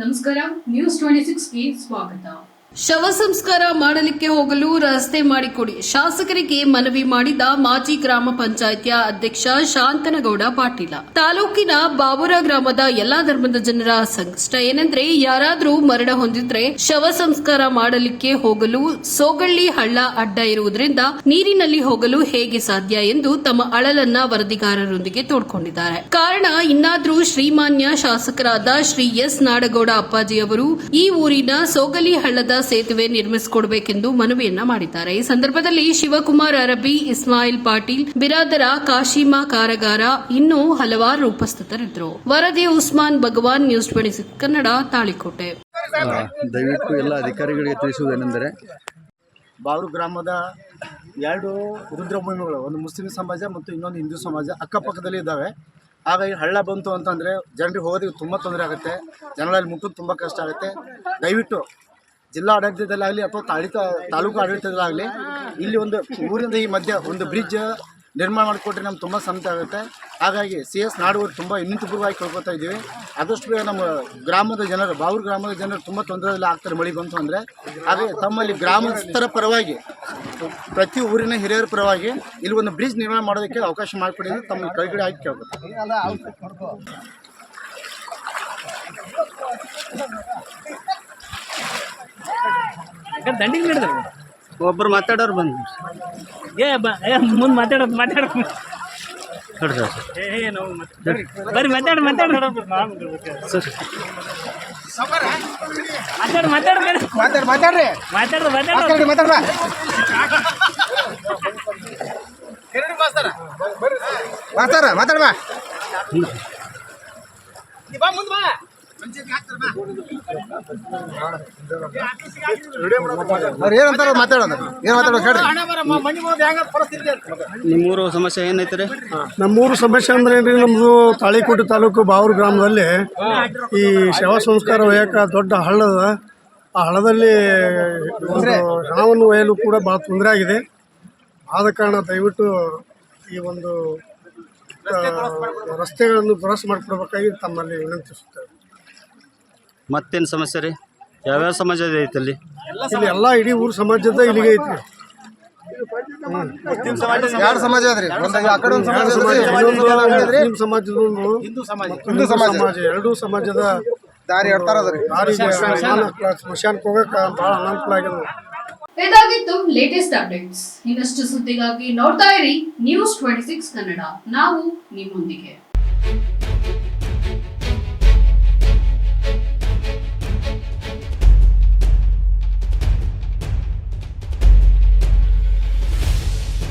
ನಮಸ್ಕಾರ, ನ್ಯೂಸ್ 26ಗೆ ಸ್ವಾಗತ. ಶವ ಸಂಸ್ಕಾರ ಮಾಡಲಿಕ್ಕೆ ಹೋಗಲು ರಸ್ತೆ ಮಾಡಿಕೊಡಿ, ಶಾಸಕರಿಗೆ ಮನವಿ ಮಾಡಿದ ಮಾಜಿ ಗ್ರಾಮ ಪಂಚಾಯಿತಿಯ ಅಧ್ಯಕ್ಷ ಶಾಂತನಗೌಡ ಪಾಟೀಲ. ತಾಲೂಕಿನ ಬಾಬುರ ಗ್ರಾಮದ ಎಲ್ಲಾ ಧರ್ಮದ ಜನರ ಸಂಕಷ್ಟ ಏನೆಂದ್ರೆ, ಯಾರಾದರೂ ಮರಣ ಹೊಂದಿದ್ರೆ ಶವ ಸಂಸ್ಕಾರ ಮಾಡಲಿಕ್ಕೆ ಹೋಗಲು ಸೋಗಳ್ಳಿ ಹಳ್ಳ ಅಡ್ಡ ಇರುವುದರಿಂದ ನೀರಿನಲ್ಲಿ ಹೋಗಲು ಹೇಗೆ ಸಾಧ್ಯ ಎಂದು ತಮ್ಮ ಅಳಲನ್ನ ವರದಿಗಾರರೊಂದಿಗೆ ತೋಡ್ಕೊಂಡಿದ್ದಾರೆ. ಕಾರಣ, ಇನ್ನಾದ್ರೂ ಶ್ರೀಮಾನ್ಯ ಶಾಸಕರಾದ ಶ್ರೀ ಎಸ್ ನಾಡಗೌಡ ಅಪ್ಪಾಜಿ ಅವರು ಈ ಊರಿನ ಸೋಗಲಿ ಹಳ್ಳದ ಸೇತುವೆ ನಿರ್ಮಿಸಿಕೊಡಬೇಕೆಂದು ಮನವಿಯನ್ನ ಮಾಡಿದ್ದಾರೆ. ಈ ಸಂದರ್ಭದಲ್ಲಿ ಶಿವಕುಮಾರ್ ಅರಬಿ, ಇಸ್ಮಾಯಿಲ್ ಪಾಟೀಲ್, ಬಿರಾದರ, ಕಾಶಿಮಾ ಕಾರಗಾರ, ಇನ್ನೂ ಹಲವಾರು ಉಪಸ್ಥಿತರಿದ್ದರು. ವರದಿ ಉಸ್ಮಾನ್ ಭಗವಾನ್, ನ್ಯೂಸ್ 26 ಕನ್ನಡ, ತಾಳಿಕೋಟೆ. ದಯವಿಟ್ಟು ಎಲ್ಲ ಅಧಿಕಾರಿಗಳಿಗೆ ತಿಳಿಸುವುದೇನೆಂದರೆ, ಬಾವರು ಗ್ರಾಮದ ಎರಡು ರುದ್ರಭೂಮಿಗಳು, ಒಂದು ಮುಸ್ಲಿಂ ಸಮಾಜ ಮತ್ತು ಇನ್ನೊಂದು ಹಿಂದೂ ಸಮಾಜ ಅಕ್ಕಪಕ್ಕದಲ್ಲಿ ಇದ್ದಾವೆ. ಹಾಗಾಗಿ ಹಳ್ಳ ಬಂತು ಅಂತಂದರೆ ಜನರಿಗೆ ಹೋಗೋದಕ್ಕೆ ತುಂಬ ತೊಂದರೆ ಆಗುತ್ತೆ, ಜನರಲ್ಲಿ ಮುಟ್ಟೋದು ತುಂಬ ಕಷ್ಟ ಆಗುತ್ತೆ. ದಯವಿಟ್ಟು ಜಿಲ್ಲಾ ಆಡಳಿತದಲ್ಲಾಗಲಿ ಅಥವಾ ತಾಲೂಕು ಆಡಳಿತದಲ್ಲಾಗಲಿ ಇಲ್ಲಿ ಒಂದು ಊರಿಂದ ಈ ಮಧ್ಯೆ ಒಂದು ಬ್ರಿಡ್ಜ್ ನಿರ್ಮಾಣ ಮಾಡಿಕೊಟ್ರೆ ನಮ್ಗೆ ತುಂಬ ಸಂತ ಆಗುತ್ತೆ. ಹಾಗಾಗಿ CS ನಾಡಗೌಡ ತುಂಬ ಇನ್ನಿತಪೂರ್ವವಾಗಿ ಕೇಳ್ಕೊತಾ ಇದ್ದೀವಿ. ಆದಷ್ಟು ಬೇಗ ನಮ್ಮ ಗ್ರಾಮದ ಜನರು, ಬಾವೂರು ಗ್ರಾಮದ ಜನರು ತುಂಬ ತೊಂದರೆಯಲ್ಲಿ ಆಗ್ತಾರೆ ಮಳೆ ಬಂತು ಅಂದರೆ. ಹಾಗೆ ತಮ್ಮಲ್ಲಿ ಗ್ರಾಮಸ್ಥರ ಪರವಾಗಿ, ಪ್ರತಿ ಊರಿನ ಹಿರಿಯರ ಪರವಾಗಿ ಇಲ್ಲಿ ಒಂದು ಬ್ರಿಡ್ಜ್ ನಿರ್ಮಾಣ ಮಾಡೋದಕ್ಕೆ ಅವಕಾಶ ಮಾಡಿಕೊಡಿ ಅಂತ ತಮ್ಮ ಕೈಗಡೆ ಆಗಿ ಕೇಳ್ಕೊತಾರೆ. ದಂಡಿಗೆ ನೀಡಿದ್ರು ಒಬ್ಬರು ಮಾತಾಡೋರು ಬಂದು ಮುಂದೆ ಮಾತಾಡೋದು ಬರ್ರಿ ಮಾತಾಡ ನಿಮ್ಮೂರು ಸಮಸ್ಯೆ ಏನೈತೆ ರೀ? ನಮ್ಮೂರು ಸಮಸ್ಯೆ ಅಂದ್ರೆ ಏನ್ರಿ, ನಮ್ಮದು ತಾಳಿಕೋಟೆ ತಾಲೂಕು ಬಾವೂರು ಗ್ರಾಮದಲ್ಲಿ ಈ ಶವ ಸಂಸ್ಕಾರ ಒಯ್ಯಕ್ಕೆ ದೊಡ್ಡ ಹಳ್ಳದ, ಆ ಹಳ್ಳದಲ್ಲಿ ಹಣವನ್ನು ಒಯ್ಯಲು ಕೂಡ ಭಾಳ ತೊಂದರೆ ಆಗಿದೆ. ಆದ ಕಾರಣ ದಯವಿಟ್ಟು ಈ ಒಂದು ರಸ್ತೆಗಳನ್ನು ದುರಸ್ತಿ ಮಾಡಿಕೊಡ್ಬೇಕಾಗಿ ತಮ್ಮಲ್ಲಿ ವಿನಂತಿಸುತ್ತೇವೆ. ಮತ್ತೇನು ಸಮಸ್ಯೆ ರೀ? ಯಾವ್ಯಾವ ಸಮಾಜ ಐತೆ ಅಲ್ಲಿ? ಇಲ್ಲಿ ಎಲ್ಲ ಇಡೀ ಊರು ಸಮಾಜದ ಇಲ್ಲಿಗೆ ಐತಿ. ಎರಡು ಸಮಾಜ ಅದ್ರಿ, ಮುಸ್ಲಿಂ ಸಮಾಜದೊಂದು, ಹಿಂದೂ ಸಮಾಜ, ಎರಡೂ ಸಮಾಜದ ದಾರಿ ಎಡ್ತಾರದ್ರಿ. ಸ್ಮಶಾನಕ್ಕೆ ಹೋಗಕ್ಕೆ ಭಾಳ ಅನುಕೂಲ ಆಗಿದೆ. ಇದಾಗಿತ್ತು ಲೇಟೆಸ್ಟ್ ಅಪ್ಡೇಟ್ಸ್. ಇನ್ನಷ್ಟು ಸುದ್ದಿಗಾಗಿ ನೋಡ್ತಾ ಇರಿ ನ್ಯೂಸ್ 26 ಕನ್ನಡ. ನಾವು ನಿಮ್ಮೊಂದಿಗೆ.